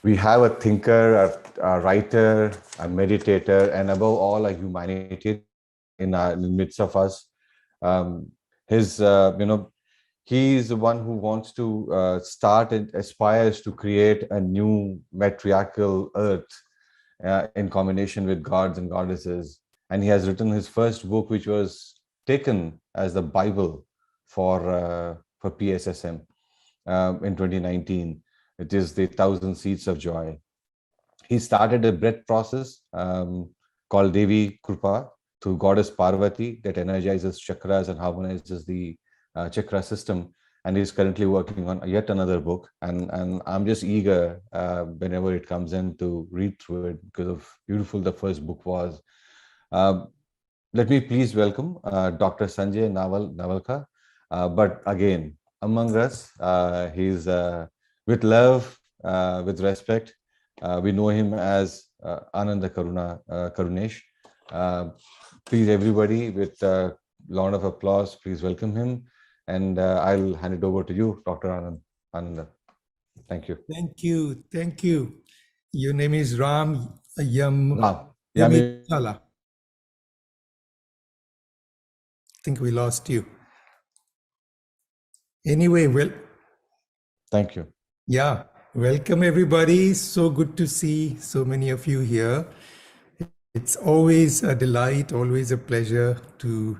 we have a thinker, a writer, a meditator, and above all, a humanitarian in the midst of us. His, he is the one who wants to start and aspires to create a new matriarchal earth in combination with gods and goddesses. And he has written his first book, which was taken as the Bible for PSSM in 2019. It is the 1,000 Seeds of Joy. He started a breath process called Devi Krupa through goddess Parvati that energizes chakras and harmonizes the chakra system. And he's currently working on yet another book. And I'm just eager whenever it comes in to read through it because of beautiful the first book was. Let me please welcome Dr. Sanjay Navalka. But again, among us, he's with love, with respect. We know him as Ananda Karunesh. Please, everybody, with a lot of applause, please welcome him. And I'll hand it over to you, Dr. Ananda. Thank you. Thank you. Thank you. Your name is Ram Ram. Yamitala. I think we lost you. Anyway, well. Thank you. Yeah. Welcome, everybody. So good to see so many of you here. It's always a delight, always a pleasure to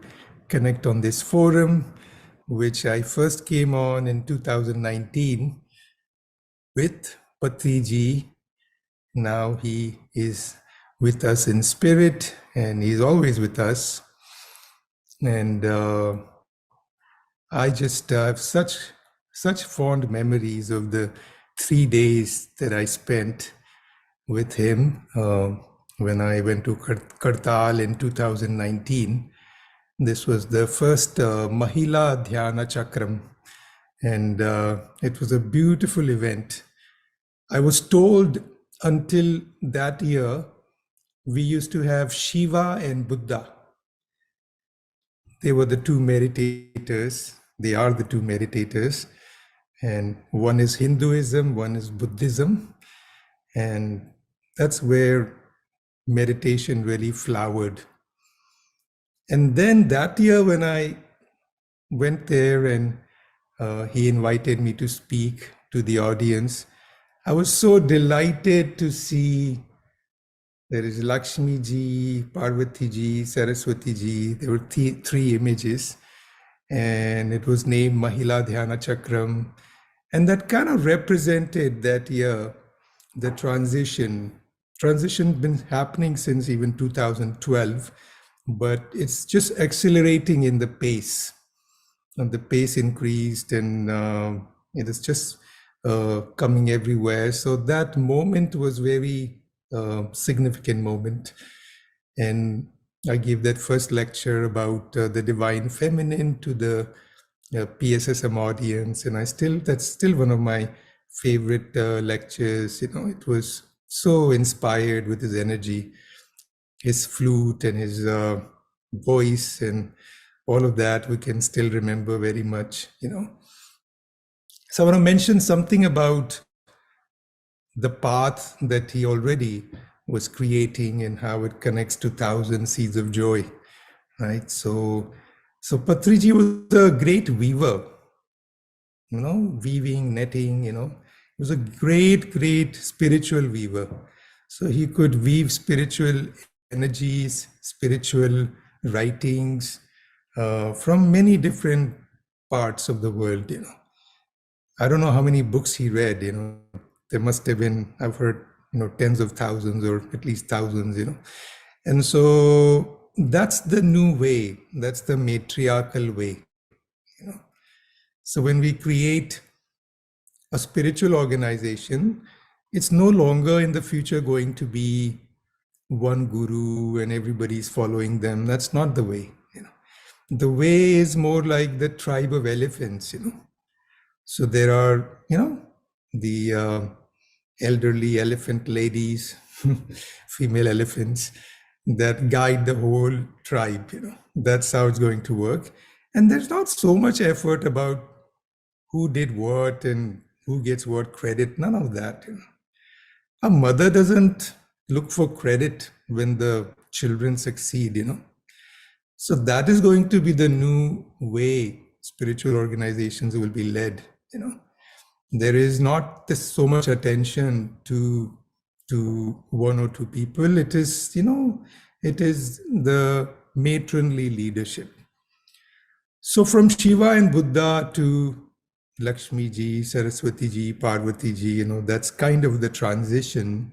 connect on this forum, which I first came on in 2019 with Patriji. Now he is with us in spirit and he's always with us. And I just have such fond memories of the 3 days that I spent with him when I went to Kartal in 2019. This was the first Mahila Dhyana Chakram, and it was a beautiful event. I was told until that year, we used to have Shiva and Buddha. They were the two meditators. They are the two meditators. And one is Hinduism, one is Buddhism. And that's where meditation really flowered. And then that year when I went there and he invited me to speak to the audience, I was so delighted to see there is Lakshmi ji, Parvati ji, Saraswati ji. There were three images and it was named Mahila Dhyana Chakram. And that kind of represented that year, the transition been happening since even 2012. But it's just accelerating in the pace, and the pace increased, and it is just coming everywhere. So that moment was very significant moment, and I gave that first lecture about the divine feminine to the PSSM audience, and that's still one of my favorite lectures. It was so inspired with his energy. His flute and his voice and all of that, we can still remember very much, So I want to mention something about the path that he already was creating and how it connects to 1,000 Seeds of Joy, right? So Patriji was a great weaver, weaving, netting, He was a great spiritual weaver. So he could weave spiritual energies, spiritual writings from many different parts of the world. I don't know how many books he read. There must have been, I've heard, tens of thousands or at least thousands. And so that's the new way. That's the matriarchal way. So when we create a spiritual organization, it's no longer in the future going to be one guru and everybody's following them. That's not the way. The way is more like the tribe of elephants. So there are the elderly elephant ladies, female elephants that guide the whole tribe. That's how it's going to work. And there's not so much effort about who did what and who gets what credit. None of that. A mother doesn't look for credit when the children succeed, So that is going to be the new way spiritual organizations will be led. There is not this so much attention to one or two people. It is, it is the matronly leadership. So from Shiva and Buddha to Lakshmi ji, Saraswati ji, Parvati ji, that's kind of the transition.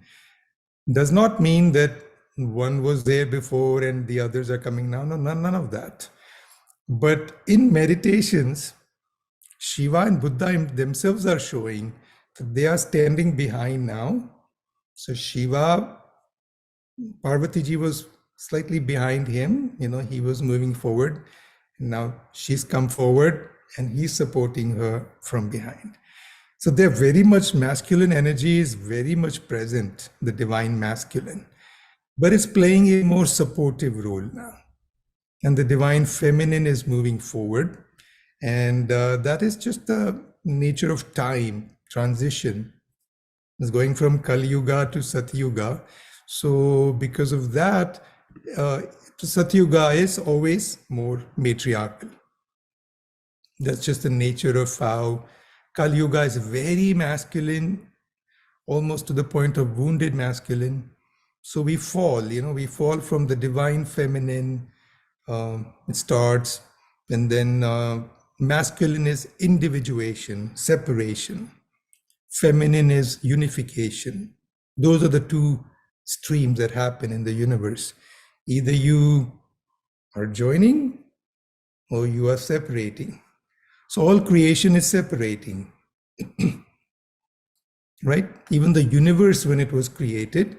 Does not mean that one was there before and the others are coming now. No, none of that. But in meditations, Shiva and Buddha themselves are showing that they are standing behind now. So Shiva, Parvati ji was slightly behind him, he was moving forward. Now she's come forward and he's supporting her from behind. So they're very much masculine energy is very much present, the divine masculine, but it's playing a more supportive role now. And the divine feminine is moving forward. And that is just the nature of time, transition. It's going from Kali Yuga to Satya Yuga. So because of that, Satya Yuga is always more matriarchal. That's just the nature of how Kali Yuga is very masculine, almost to the point of wounded masculine. So we fall, we fall from the divine feminine. It starts, and then masculine is individuation, separation. Feminine is unification. Those are the two streams that happen in the universe. Either you are joining or you are separating. So all creation is separating, right? Even the universe, when it was created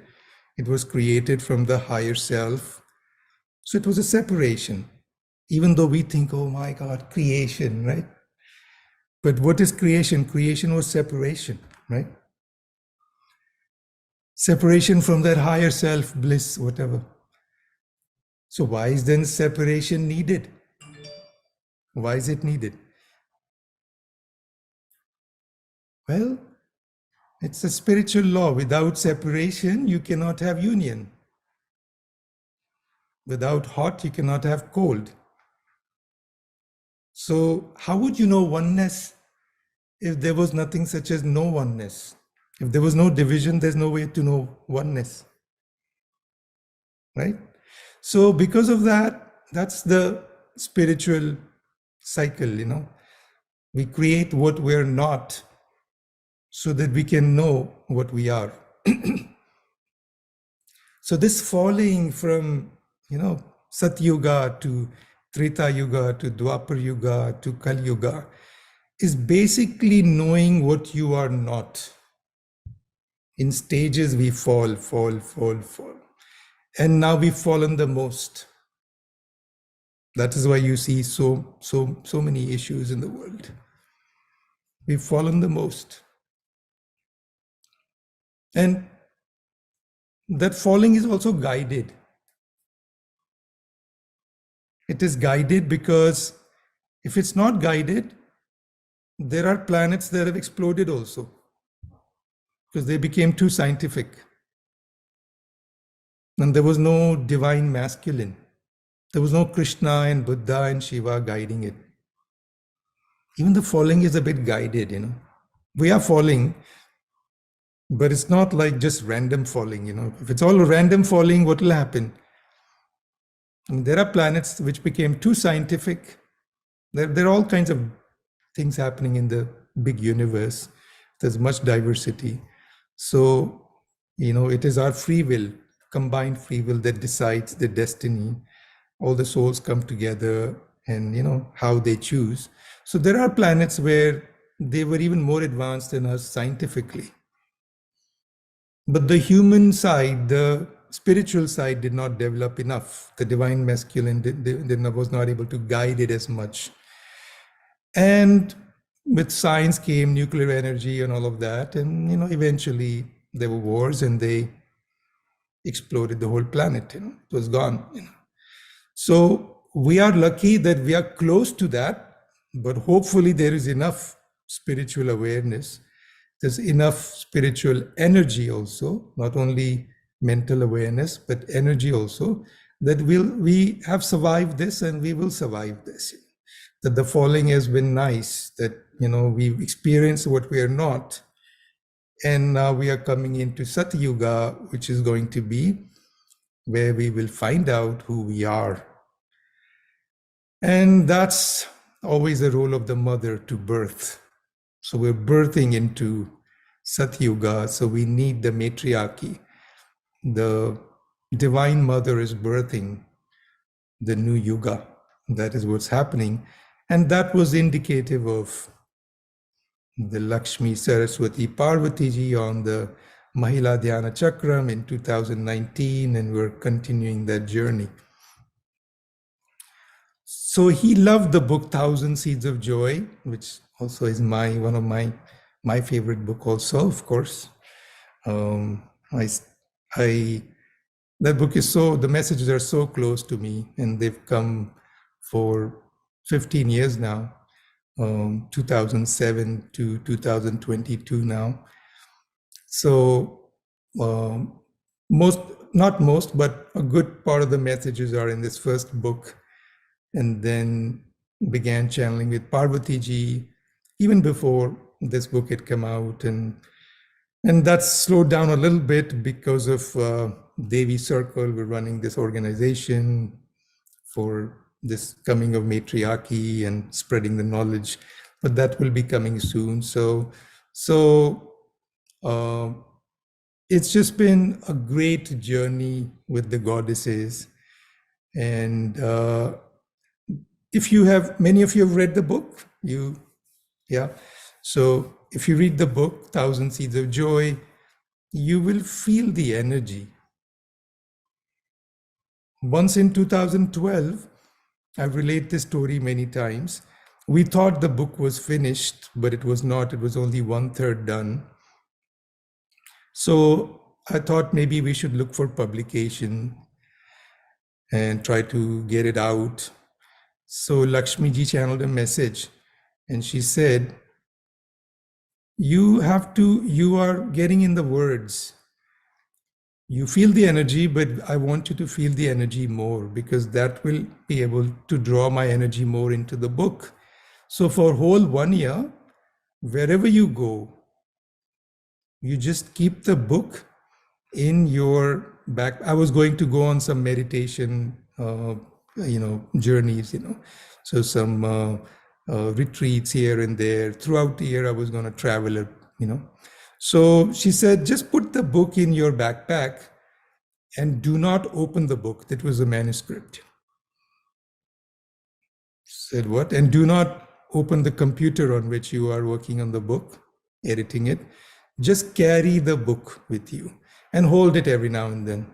from the higher self. So it was a separation, even though we think, oh my God, creation, right? But what is creation? Creation was separation, right? Separation from that higher self, bliss, whatever. So why is then separation needed? Why is it needed? Well, it's a spiritual law. Without separation, you cannot have union. Without hot, you cannot have cold. So how would you know oneness if there was nothing such as no oneness? If there was no division, there's no way to know oneness, right? So because of that, that's the spiritual cycle, We create what we're not so that we can know what we are. So this falling from, Satya Yuga to Treta Yuga to Dwapar Yuga to Kali Yuga is basically knowing what you are not. In stages we fall. And now we've fallen the most. That is why you see so many issues in the world. We've fallen the most. And that falling is also guided. It is guided because if it's not guided, there are planets that have exploded also because they became too scientific. And there was no divine masculine. There was no Krishna and Buddha and Shiva guiding it. Even the falling is a bit guided, We are falling, but it's not like just random falling, If it's all random falling, what will happen? I mean, there are planets which became too scientific. There are all kinds of things happening in the big universe. There's much diversity. So, it is our free will, combined free will that decides the destiny. All the souls come together and, how they choose. So there are planets where they were even more advanced than us scientifically. But the human side, the spiritual side did not develop enough. The divine masculine was not able to guide it as much. And with science came nuclear energy and all of that. And, eventually there were wars and they exploded the whole planet. It was gone. So we are lucky that we are close to that, but hopefully there is enough spiritual awareness there's enough spiritual energy also, not only mental awareness, but energy also, that we have survived this and we will survive this. That the falling has been nice, that, we've experienced what we are not. And now we are coming into Satya Yuga, which is going to be where we will find out who we are. And that's always the role of the mother, to birth. So we're birthing into Satya Yuga, so we need the matriarchy. The Divine Mother is birthing the new Yuga. That is what's happening. And that was indicative of the Lakshmi Saraswati Parvatiji on the Mahila Dhyana Chakram in 2019, and we're continuing that journey. So he loved the book Thousand Seeds of Joy, which also is one of my favorite book also, of course. That book is the messages are so close to me, and they've come for 15 years now, 2007 to 2022 now. So not most, but a good part of the messages are in this first book, and then began channeling with Parvatiji even before this book had come out, and that's slowed down a little bit because of Devi Circle. We're running this organization for this coming of matriarchy and spreading the knowledge, but that will be coming soon. So it's just been a great journey with the goddesses. And many of you have read the book, so if you read the book, Thousand Seeds of Joy, you will feel the energy. Once in 2012, I've related this story many times. We thought the book was finished, but it was not. It was only 1/3 done. So I thought maybe we should look for publication and try to get it out. So Lakshmi ji channeled a message, and she said, you are getting in the words. You feel the energy, but I want you to feel the energy more, because that will be able to draw my energy more into the book. So for whole 1 year, wherever you go, you just keep the book in your back. I was going to go on some meditation, journeys, so some retreats here and there. Throughout the year, I was going to travel, So she said, just put the book in your backpack and do not open the book. That was a manuscript. Said what? And do not open the computer on which you are working on the book, editing it. Just carry the book with you and hold it every now and then.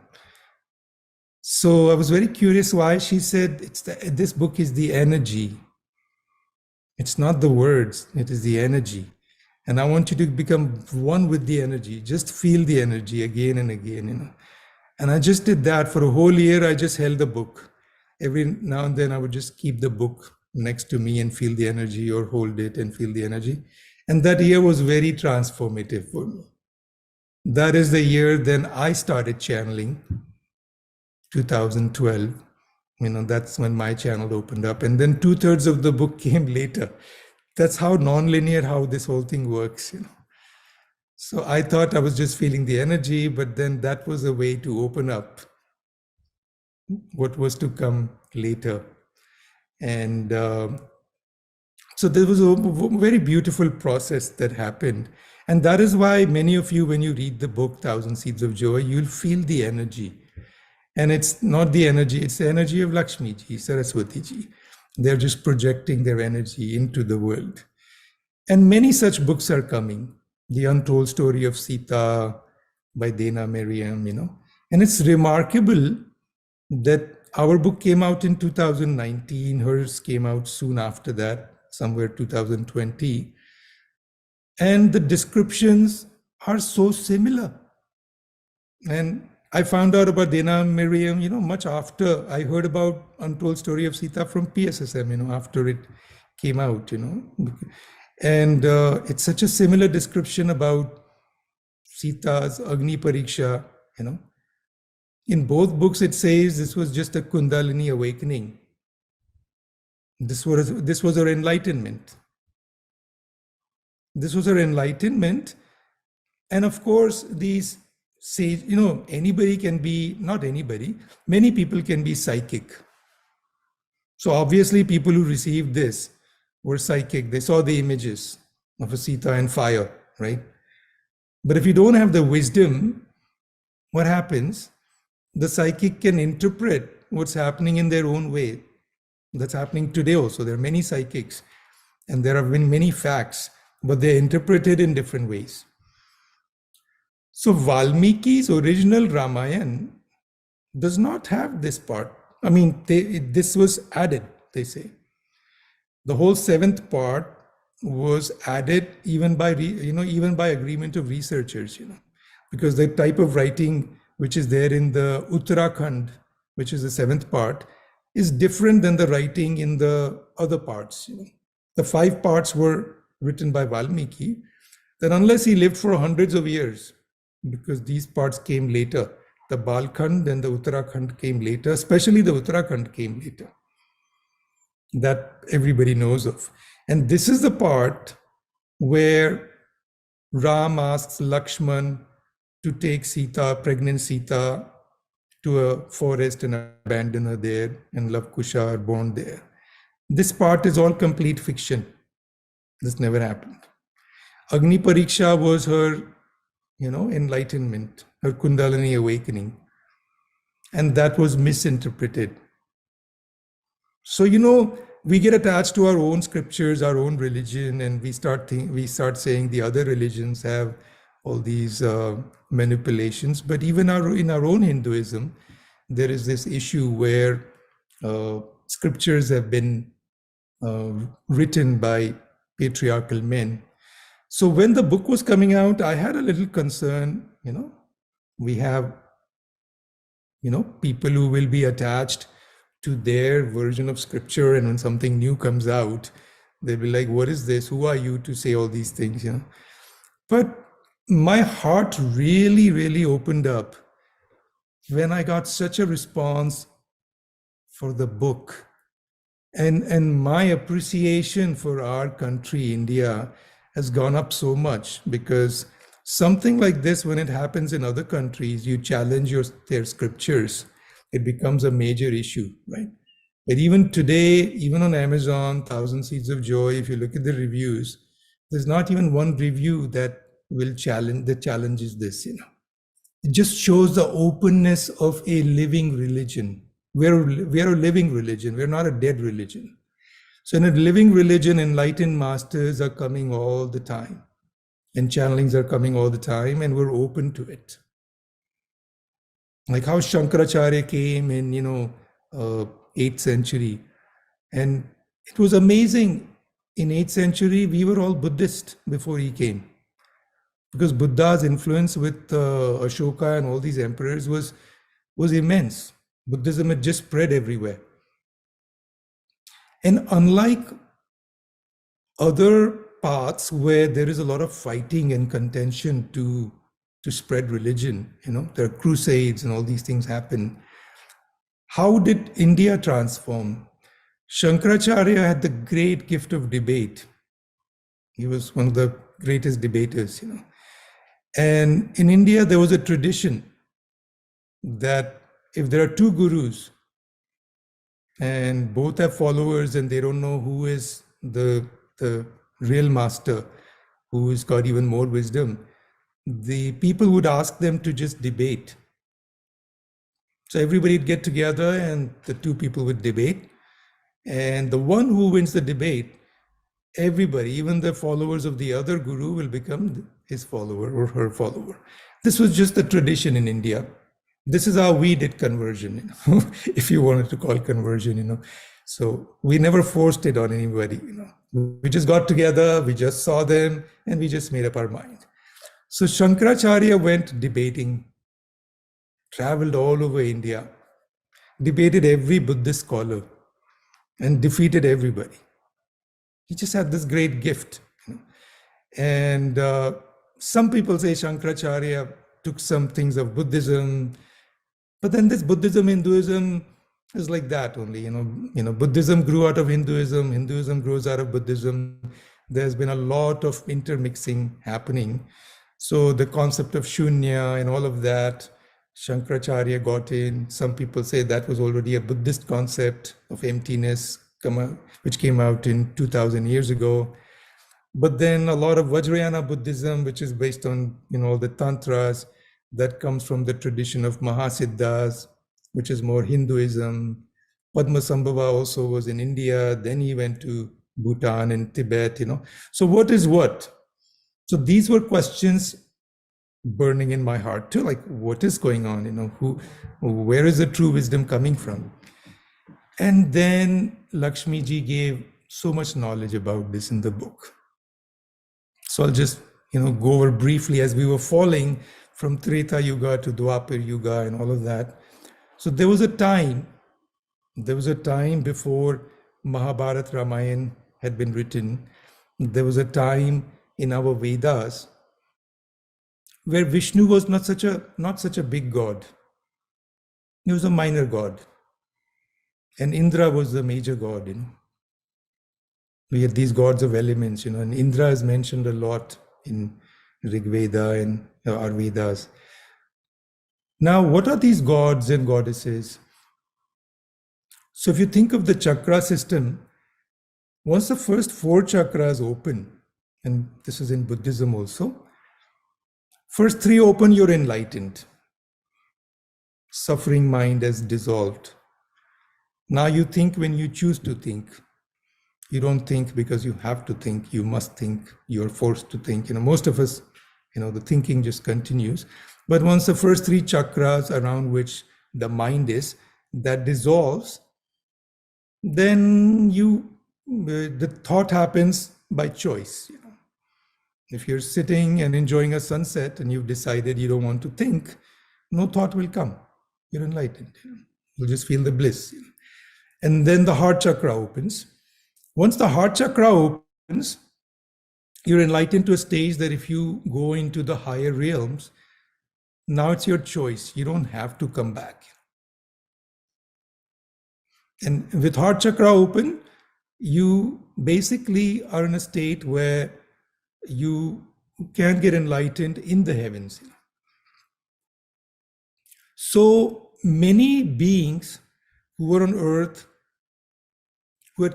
So I was very curious why. She said, this book is the energy. It's not the words, it is the energy. And I want you to become one with the energy. Just feel the energy again and again, And I just did that for a whole year. I just held the book. Every now and then I would just keep the book next to me and feel the energy, or hold it and feel the energy. And that year was very transformative for me. That is the year then I started channeling, 2012. That's when my channel opened up. And then 2/3 of the book came later. That's how non-linear, how this whole thing works, So I thought I was just feeling the energy, but then that was a way to open up what was to come later. And so there was a very beautiful process that happened. And that is why many of you, when you read the book, Thousand Seeds of Joy, you'll feel the energy. And it's not the energy, it's the energy of Lakshmi ji, Saraswati ji. They're just projecting their energy into the world. And many such books are coming. The Untold Story of Sita by Dana Miriam, And it's remarkable that our book came out in 2019. Hers came out soon after that, somewhere 2020. And the descriptions are so similar. And I found out about Dana Miriam, much after I heard about Untold Story of Sita from PSSM, after it came out, And it's such a similar description about Sita's Agni Pariksha, In both books, it says this was just a Kundalini awakening. This was her enlightenment. This was her enlightenment. And of course, these say, anybody can be, not anybody, many people can be psychic. So obviously people who received this were psychic. They saw the images of a Sita and fire, right? But if you don't have the wisdom, what happens? The psychic can interpret what's happening in their own way. That's happening today also. There are many psychics and there have been many facts, but they're interpreted in different ways. So Valmiki's original Ramayana does not have this part. I mean, this was added, they say. The whole 7th part was added even by agreement of researchers, because the type of writing which is there in the Uttarakhand, which is the 7th part, is different than the writing in the other parts. The 5 parts were written by Valmiki. Then unless he lived for hundreds of years, because these parts came later, the Balkhand and the Uttarakhand came later, especially the Uttarakhand came later, that everybody knows of. And this is the part where Ram asks Lakshman to take Sita, pregnant Sita, to a forest and abandon her there, and Lava Kusha are born there. This part is all complete fiction. This never happened. Agni Pariksha was her, enlightenment, her Kundalini awakening. And that was misinterpreted. So, we get attached to our own scriptures, our own religion, and we start saying the other religions have all these manipulations. But even in our own Hinduism, there is this issue where scriptures have been written by patriarchal men. So when the book was coming out, I had a little concern, we have, people who will be attached to their version of scripture, and when something new comes out, they'll be like, what is this? Who are you to say all these things? But my heart really, really opened up when I got such a response for the book. And my appreciation for our country, India, has gone up so much, because something like this, when it happens in other countries, you challenge their scriptures, it becomes a major issue, right? But even today, even on Amazon, 1,000 Seeds of Joy, if you look at the reviews, there's not even one review that challenges this, It just shows the openness of a living religion. We're a living religion. We're not a dead religion. So in a living religion, enlightened masters are coming all the time, and channelings are coming all the time, and we're open to it. Like how Shankaracharya came in, 8th century. And it was amazing. In 8th century, we were all Buddhist before he came. Because Buddha's influence with Ashoka and all these emperors was immense. Buddhism had just spread everywhere. And unlike other paths where there is a lot of fighting and contention to spread religion, there are crusades and all these things happen. How did India transform? Shankaracharya had the great gift of debate. He was one of the greatest debaters, And in India, there was a tradition that if there are 2 gurus and both have followers and they don't know who is the real master, who has got even more wisdom, the people would ask them to just debate. So everybody would get together and the 2 people would debate. And the one who wins the debate, everybody, even the followers of the other guru, will become his follower or her follower. This was just the tradition in India. This is how we did conversion, if you wanted to call conversion, So we never forced it on anybody, We just got together, we just saw them, and we just made up our mind. So Shankaracharya went debating, traveled all over India, debated every Buddhist scholar, and defeated everybody. He just had this great gift. And some people say Shankaracharya took some things of Buddhism, but then this Buddhism, Hinduism is like that only. Buddhism grew out of Hinduism. Hinduism grows out of Buddhism. There's been a lot of intermixing happening. So the concept of shunya and all of that, Shankaracharya got in. Some people say that was already a Buddhist concept of emptiness, which came out in 2000 years ago. But then a lot of Vajrayana Buddhism, which is based on all the tantras, that comes from the tradition of Mahasiddhas, which is more Hinduism. Padmasambhava also was in India. Then he went to Bhutan and Tibet. So what is what? So these were questions burning in my heart too. Like, what is going on? Where is the true wisdom coming from? And then Lakshmi ji gave so much knowledge about this in the book. So I'll just, go over briefly as we were falling from Treta Yuga to Dwapar Yuga and all of that. So there was a time before Mahabharata Ramayana had been written. There was a time in our Vedas where Vishnu was not such a big god. He was a minor god. And Indra was the major god, We had these gods of elements, and Indra is mentioned a lot in Rig Veda and our Vedas. Now, what are these gods and goddesses? So if you think of the chakra system, once the first 4 chakras open, and this is in Buddhism also, first 3 open, you're enlightened. Suffering mind has dissolved. Now you think when you choose to think. You don't think because you have to think, you must think, you're forced to think. Most of us, the thinking just continues. But once the first 3 chakras around which the mind is, that dissolves, then the thought happens by choice. If you're sitting and enjoying a sunset and you've decided you don't want to think, no thought will come. You're enlightened. You'll just feel the bliss. And then the heart chakra opens. Once the heart chakra opens, you're enlightened to a stage that if you go into the higher realms, now it's your choice. You don't have to come back. And with heart chakra open, you basically are in a state where you can get enlightened in the heavens. So many beings who were on earth, who had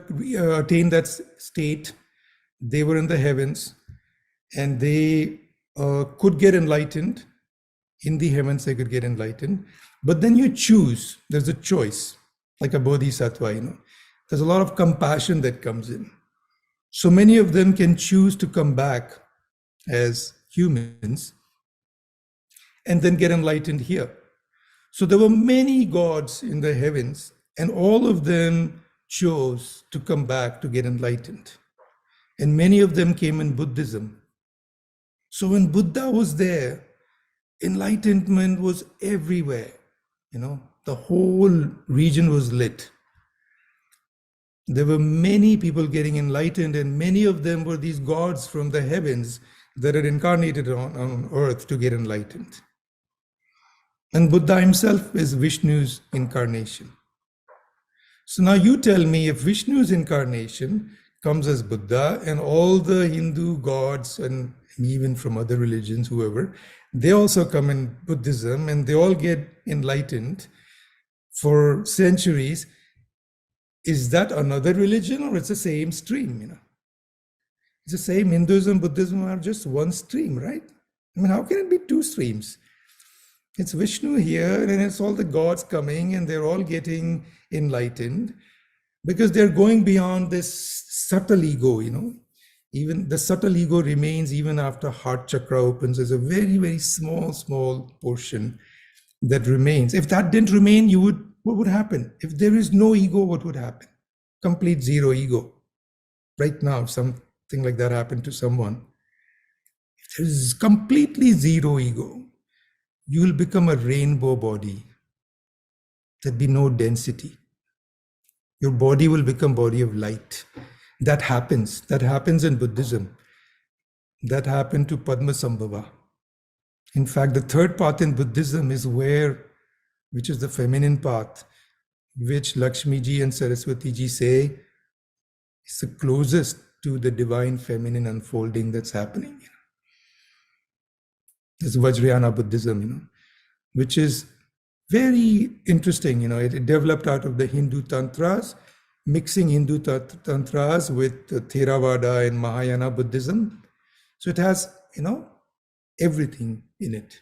attained that state, they were in the heavens and they could get enlightened. In the heavens, they could get enlightened. But then you choose, there's a choice, like a bodhisattva, There's a lot of compassion that comes in. So many of them can choose to come back as humans and then get enlightened here. So there were many gods in the heavens, and all of them chose to come back to get enlightened. And many of them came in Buddhism. So when Buddha was there, enlightenment was everywhere. The whole region was lit. There were many people getting enlightened, and many of them were these gods from the heavens that had incarnated on earth to get enlightened. And Buddha himself is Vishnu's incarnation. So now you tell me, if Vishnu's incarnation comes as Buddha, and all the Hindu gods and even from other religions, whoever, they also come in Buddhism and they all get enlightened for centuries, is that another religion or it's the same stream? It's the same. Hinduism, Buddhism are just one stream, right? How can it be 2 streams? It's Vishnu here and it's all the gods coming and they're all getting enlightened because they're going beyond this subtle ego, Even the subtle ego remains even after heart chakra opens. There's a very, very small portion that remains. If that didn't remain, what would happen? If there is no ego, what would happen? Complete zero ego. Right now, if something like that happened to someone, if there is completely zero ego, you will become a rainbow body. There'd be no density. Your body will become body of light. That happens in Buddhism. That happened to Padmasambhava. In fact, the third path in Buddhism is which is the feminine path, which Lakshmi ji and Saraswati ji say is the closest to the divine feminine unfolding that's happening. This Vajrayana Buddhism, which is very interesting. It developed out of the Hindu tantras, mixing Hindu tantras with Theravada and Mahayana Buddhism. So it has, everything in it.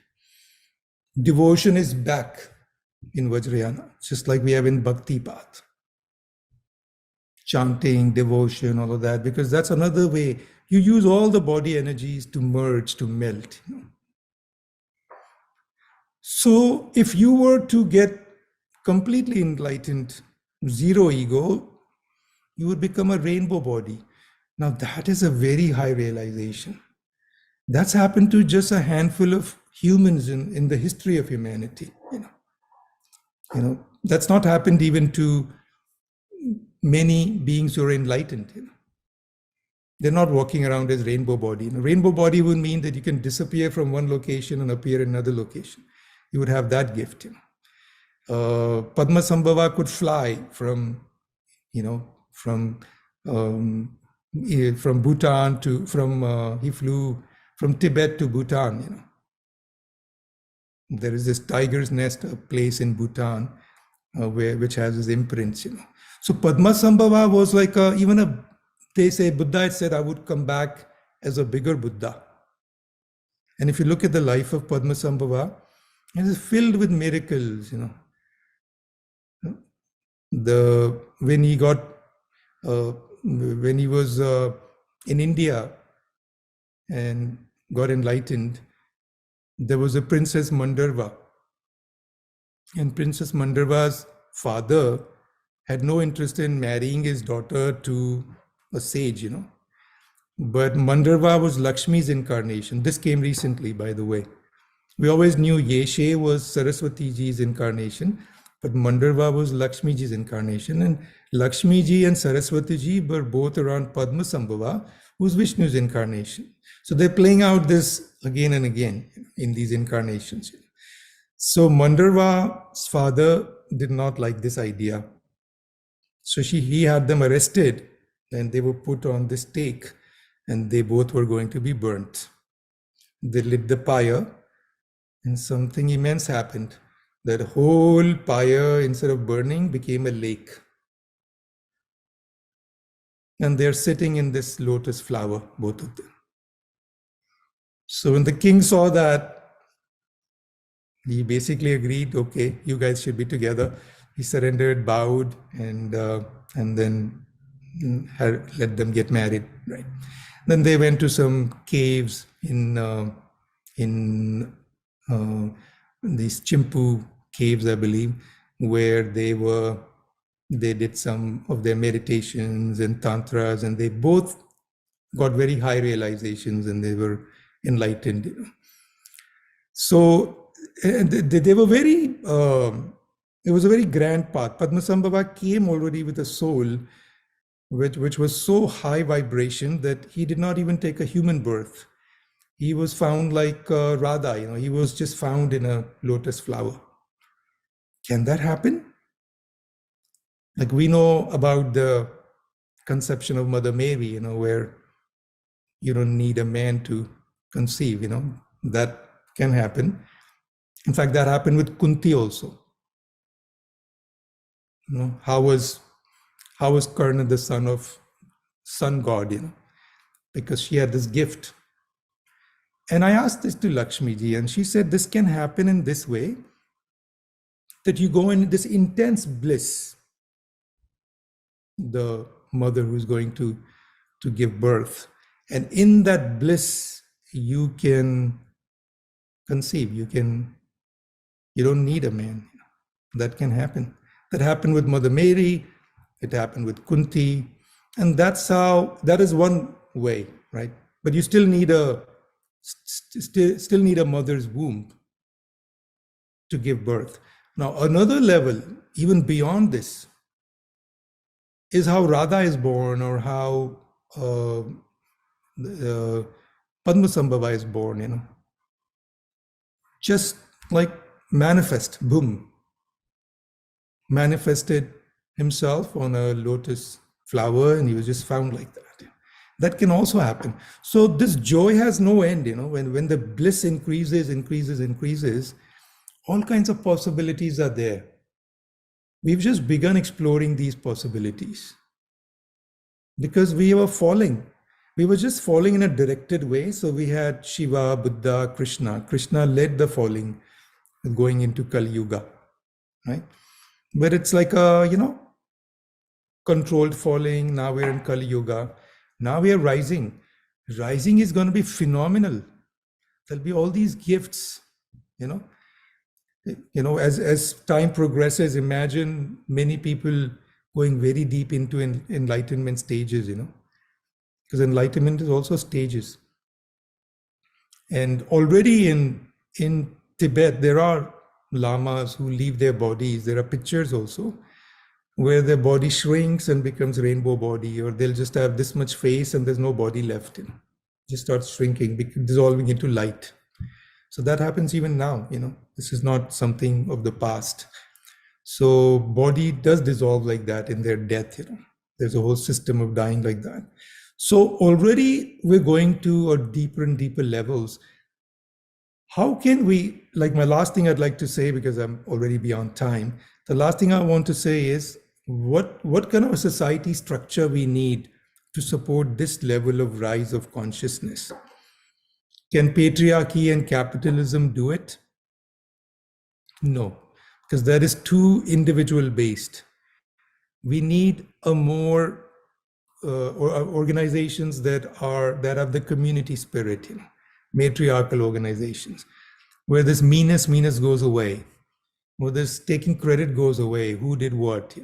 Devotion is back in Vajrayana, just like we have in Bhakti Path. Chanting, devotion, all of that, because that's another way. You use all the body energies to merge, to melt. So if you were to get completely enlightened, zero ego, you would become a rainbow body. Now that is a very high realization. That's happened to just a handful of humans in the history of humanity. That's not happened even to many beings who are enlightened. They're not walking around as rainbow body. Rainbow body would mean that you can disappear from one location and appear in another location. You would have that gift. Padmasambhava could fly from Bhutan he flew from Tibet to Bhutan. There is this tiger's nest, a place in Bhutan, which has his imprints. So Padmasambhava was like they say Buddha had said, I would come back as a bigger Buddha. And if you look at the life of Padmasambhava, it is filled with miracles. When he was in India and got enlightened, there was a Princess Mandarva. And Princess Mandarva's father had no interest in marrying his daughter to a sage, But Mandarva was Lakshmi's incarnation. This came recently, by the way. We always knew Yeshe was Saraswati ji's incarnation, but Mandarva was Lakshmi ji's incarnation. And Lakshmi ji and Saraswati ji were both around Padmasambhava, who's Vishnu's incarnation. So they're playing out this again and again in these incarnations. So Mandarva's father did not like this idea. So he had them arrested and they were put on the stake and they both were going to be burnt. They lit the pyre and something immense happened. That whole pyre, instead of burning, became a lake. And they're sitting in this lotus flower, both of them. So when the king saw that, he basically agreed, okay, you guys should be together. He surrendered, bowed, and then let them get married, right? Then they went to some caves in these Chimpu caves, I believe, where they did some of their meditations and tantras, and they both got very high realizations and they were enlightened. So they were very, it was a very grand path. Padmasambhava came already with a soul which was so high vibration that he did not even take a human birth. He was found like Radha, he was just found in a lotus flower. Can that happen? Like we know about the conception of Mother Mary, where you don't need a man to conceive, that can happen. In fact, that happened with Kunti also. How was Karna the sun god, because she had this gift. And I asked this to Lakshmi ji, and she said this can happen in this way, that you go in this intense bliss, the mother who's going to give birth. And in that bliss, you can conceive, you don't need a man. That can happen. That happened with Mother Mary, it happened with Kunti, and that is one way, right? But you still need a mother's womb to give birth. Now, another level, even beyond this, is how Radha is born, or how Padmasambhava is born, just like manifest, boom, manifested himself on a lotus flower, and he was just found like that. That can also happen. So this joy has no end, when the bliss increases, all kinds of possibilities are there. We've just begun exploring these possibilities because we were falling. We were just falling in a directed way. So we had Shiva, Buddha, Krishna. Krishna led the falling going into Kali Yuga, right? But it's like a, controlled falling. Now we're in Kali Yuga. Now we are rising. Rising is going to be phenomenal. There'll be all these gifts, as time progresses. Imagine many people going very deep into enlightenment stages, because enlightenment is also stages. And already in Tibet, there are lamas who leave their bodies. There are pictures also where their body shrinks and becomes rainbow body, or they'll just have this much face and there's no body left. Just starts shrinking, dissolving into light. So that happens even now. This is not something of the past. So body does dissolve like that in their death. There's a whole system of dying like that. So already we're going to a deeper and deeper levels. How can we, like my last thing I'd like to say, because I'm already beyond time, the last thing I want to say is what kind of a society structure we need to support this level of rise of consciousness. Can patriarchy and capitalism do it? No, because that is too individual based. We need a more organizations that have the community spirit, matriarchal organizations, where this meanness goes away, where this taking credit goes away. Who did what?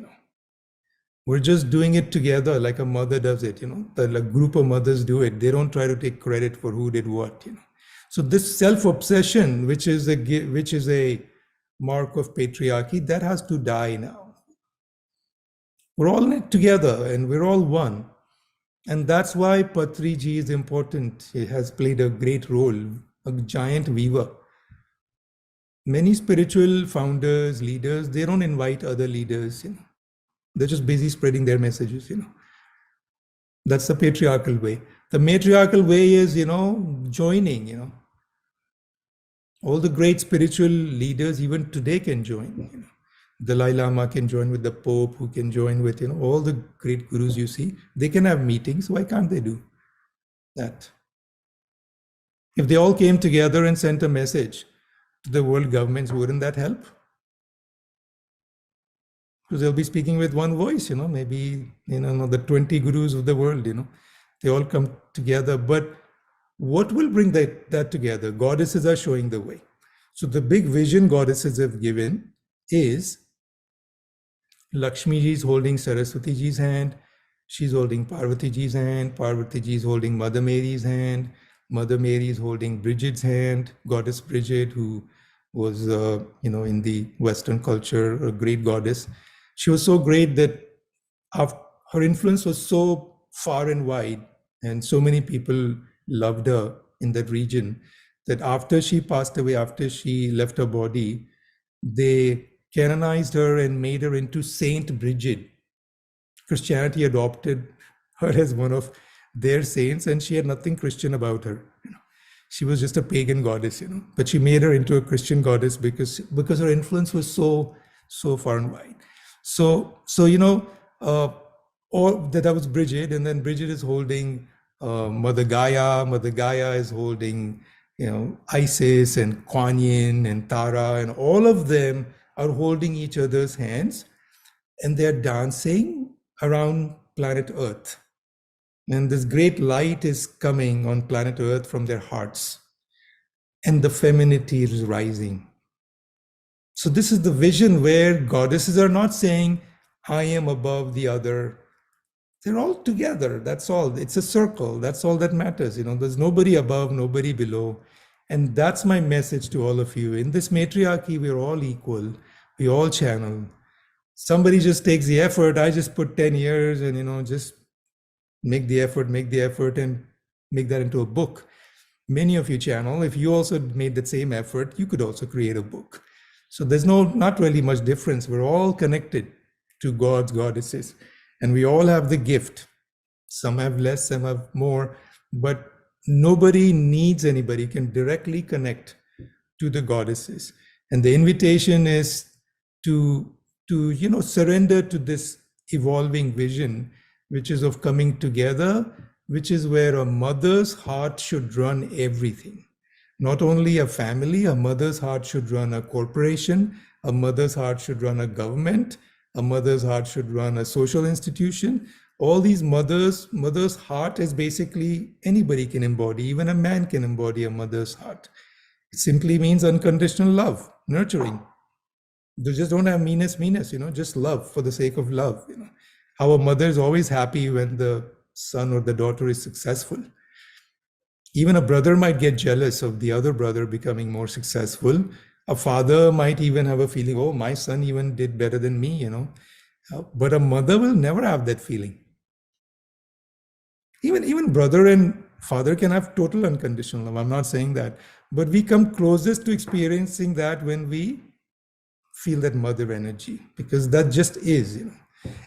We're just doing it together, like a mother does it. That a group of mothers do it. They don't try to take credit for who did what. So this self-obsession, which is a mark of patriarchy, that has to die now. We're all in it together, and we're all one. And that's why Patriji is important. He has played a great role, a giant weaver. Many spiritual founders, leaders, they don't invite other leaders. They're just busy spreading their messages. That's the patriarchal way. The matriarchal way is, joining. All the great spiritual leaders, even today, can join. Dalai Lama can join with the Pope, who can join with, all the great gurus you see. They can have meetings. Why can't they do that? If they all came together and sent a message to the world governments, wouldn't that help? Because they'll be speaking with one voice, maybe, the 20 gurus of the world, they all come together. But what will bring that together? Goddesses are showing the way. So the big vision goddesses have given is Lakshmi ji is holding Saraswati ji's hand. She's holding Parvati ji's hand. Parvati ji is holding Mother Mary's hand. Mother Mary is holding Bridget's hand, Goddess Bridget, who was, in the Western culture, a great goddess. She was so great that her influence was so far and wide, and so many people loved her in that region, that after she passed away, after she left her body, they canonized her and made her into Saint Bridget. Christianity adopted her as one of their saints, and she had nothing Christian about her. She was just a pagan goddess, but she made her into a Christian goddess because her influence was so far and wide. So all that was Bridget, and then Bridget is holding Mother Gaia. Mother Gaia is holding, Isis and Kuan Yin and Tara, and all of them are holding each other's hands, and they're dancing around planet Earth. And this great light is coming on planet Earth from their hearts, and the femininity is rising. So this is the vision where goddesses are not saying, I am above the other. They're all together. That's all. It's a circle. That's all that matters. There's nobody above, nobody below. And that's my message to all of you. In this matriarchy, we're all equal. We all channel. Somebody just takes the effort. I just put 10 years and, just make the effort and make that into a book. many of you channel, if you also made the same effort, you could also create a book. So there's not really much difference. We're all connected to gods, goddesses, and we all have the gift. Some have less, some have more, but nobody needs anybody, can directly connect to the goddesses. And the invitation is to surrender to this evolving vision, which is of coming together, which is where a mother's heart should run everything. Not only a family, a mother's heart should run a corporation, a mother's heart should run a government, a mother's heart should run a social institution. All these mother's heart is basically anybody can embody, even a man can embody a mother's heart. It simply means unconditional love, nurturing. They just don't have meanness, just love for the sake of love. How a mother is always happy when the son or the daughter is successful. Even a brother might get jealous of the other brother becoming more successful. A father might even have a feeling, oh, my son even did better than me, But a mother will never have that feeling. Even brother and father can have total unconditional love. I'm not saying that. But we come closest to experiencing that when we feel that mother energy, because that just is,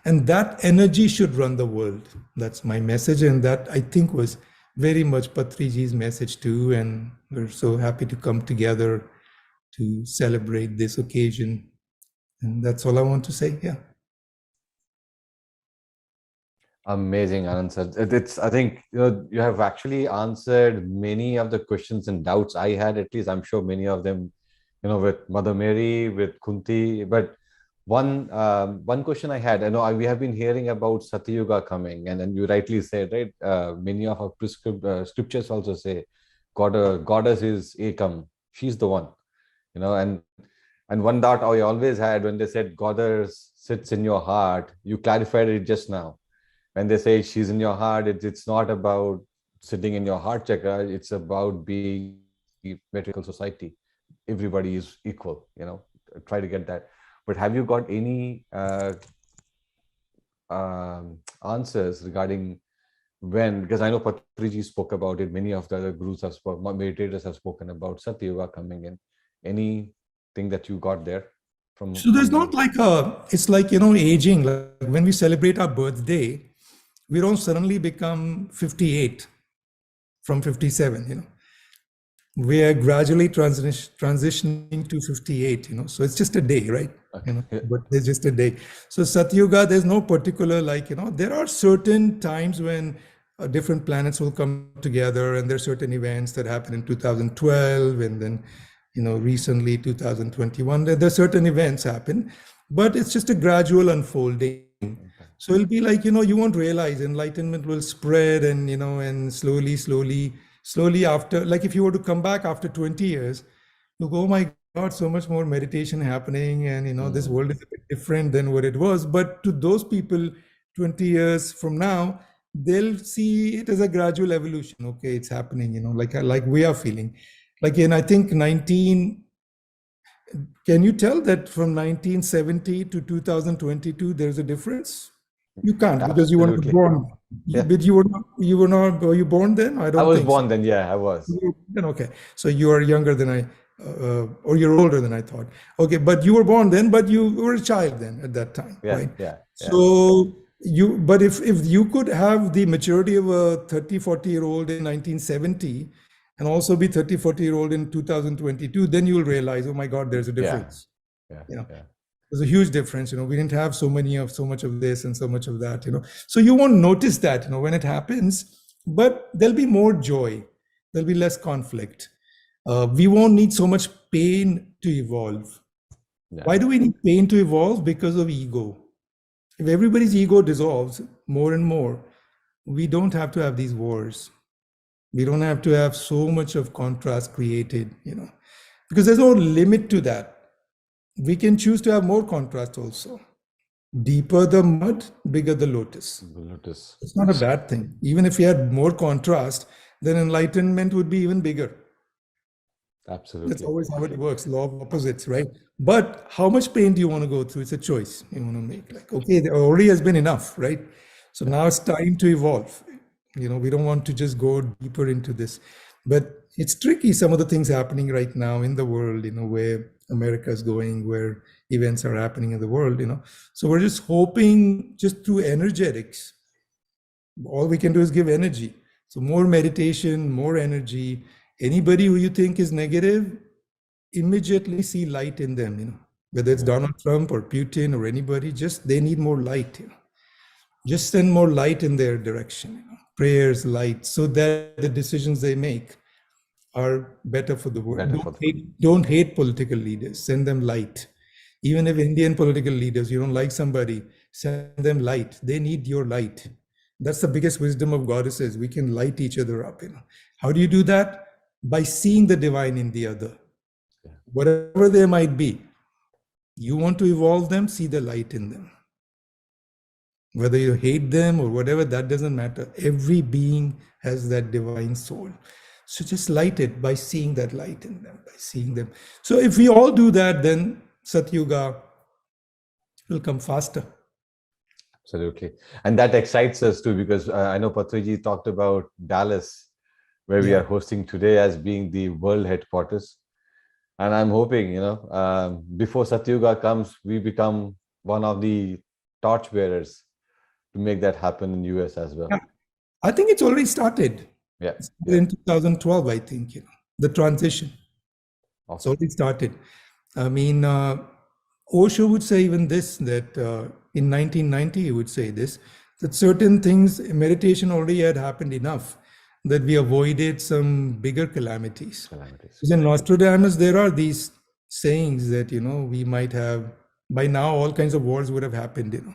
And that energy should run the world. That's my message. And that, I think, was very much Patriji's message too. And we're so happy to come together to celebrate this occasion. And that's all I want to say. Yeah. Amazing, Anand sir. I think you have actually answered many of the questions and doubts I had. At least I'm sure many of them, with Mother Mary, with Kunti. But one question I had, we have been hearing about Satya Yuga coming, and you rightly said, right? Many of our scriptures also say, goddess is Ekam. She's the one, and one doubt I always had when they said goddess sits in your heart. You clarified it just now. When they say she's in your heart, it's not about sitting in your heart chakra. It's about being matriarchal society. Everybody is equal, try to get that. But have you got any answers regarding when? Because I know Patriji spoke about it. Many of the other gurus have spoken, meditators have spoken about Satya Yuga coming in. Anything that you got there from? So there's not like it's like, aging. Like when we celebrate our birthday, we don't suddenly become 58 from 57, We are gradually transitioning to 58, So it's just a day, right? Okay. But it's just a day. So Satya Yuga, there's no particular, there are certain times when different planets will come together, and there are certain events that happen in 2012, and then, recently 2021, there are certain events happen, but it's just a gradual unfolding. So it'll be like, you won't realize enlightenment will spread, and, and slowly after, like if you were to come back after 20 years, you go, oh my God, so much more meditation happening. And, this world is a bit different than what it was. But to those people 20 years from now, they'll see it as a gradual evolution. Okay, it's happening, like we are feeling. Like I think can you tell that from 1970 to 2022, there's a difference? You can't, because you were not born. Yeah. But were you born then? I was think born so. then. Yeah, I was. Then okay. So you are younger than I, or you're older than I thought. Okay, but you were born then, but you were a child then at that time, right? Yeah. So but if you could have the maturity of a 30, 40-year-old in 1970 and also be 30, 40-year-old in 2022, then you will realize, oh my God, there's a difference. Yeah. There's a huge difference. We didn't have so much of this and so much of that, So you won't notice that, when it happens, but there'll be more joy. There'll be less conflict. We won't need so much pain to evolve. Why do we need pain to evolve? Because of ego. If everybody's ego dissolves more and more, we don't have to have these wars. We don't have to have so much of contrast created, because there's no limit to that. We can choose to have more contrast also. Deeper the mud, bigger the lotus. It's not a bad thing. Even if we had more contrast, then enlightenment would be even bigger. Absolutely. That's always how it works, law of opposites, right? But how much pain do you want to go through? It's a choice you want to make. Like, okay, there already has been enough, right? So now it's time to evolve. We don't want to just go deeper into this. But it's tricky, some of the things happening right now in the world, where America is going, where events are happening in the world, So we're just hoping, just through energetics, all we can do is give energy. So more meditation, more energy. Anybody who you think is negative, immediately see light in them, whether it's Donald Trump or Putin or anybody, just they need more light, Just send more light in their direction, prayers, light, so that the decisions they make are better for the world. Better for the Don't hate political leaders, send them light. Even if Indian political leaders, you don't like somebody, send them light. They need your light. That's the biggest wisdom of goddesses. We can light each other up. How do you do that? By seeing the divine in the other, whatever they might be. You want to evolve them, see the light in them. Whether you hate them or whatever, that doesn't matter. Every being has that divine soul. So just light it by seeing that light in them, by seeing them. So if we all do that, then Satya Yuga will come faster. Absolutely. And that excites us too, because I know Patriji talked about Dallas, where we are hosting today, as being the world headquarters. And I'm hoping, before Satya Yuga comes, we become one of the torchbearers to make that happen in US as well. Yeah. I think it's already started. Yeah. In 2012, I think, the transition. Awesome. It's already started. I mean, Osho would say even this, that in 1990, he would say this, that certain things, meditation already had happened enough that we avoided some bigger calamities. Because in Nostradamus, there are these sayings that, we might have, by now, all kinds of wars would have happened,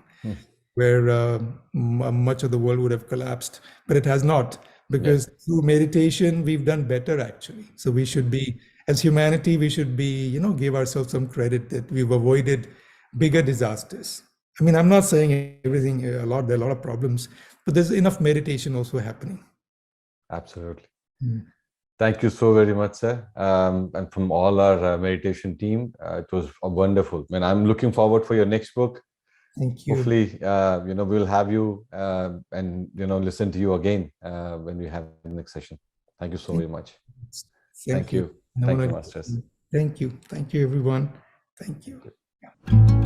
where much of the world would have collapsed, but it has not, because through meditation, we've done better, actually. So we should be, as humanity, we should be, give ourselves some credit that we've avoided bigger disasters. I mean, I'm not saying everything, there are a lot of problems, but there's enough meditation also happening. Absolutely. Thank you so very much, sir. And from all our meditation team, it was wonderful. And I'm looking forward for your next book. Thank you. Hopefully, we'll have you and, listen to you again when we have the next session. Thank you so very much. Thank you. Thank you, Masters. Thank you. Thank you, everyone. Thank you.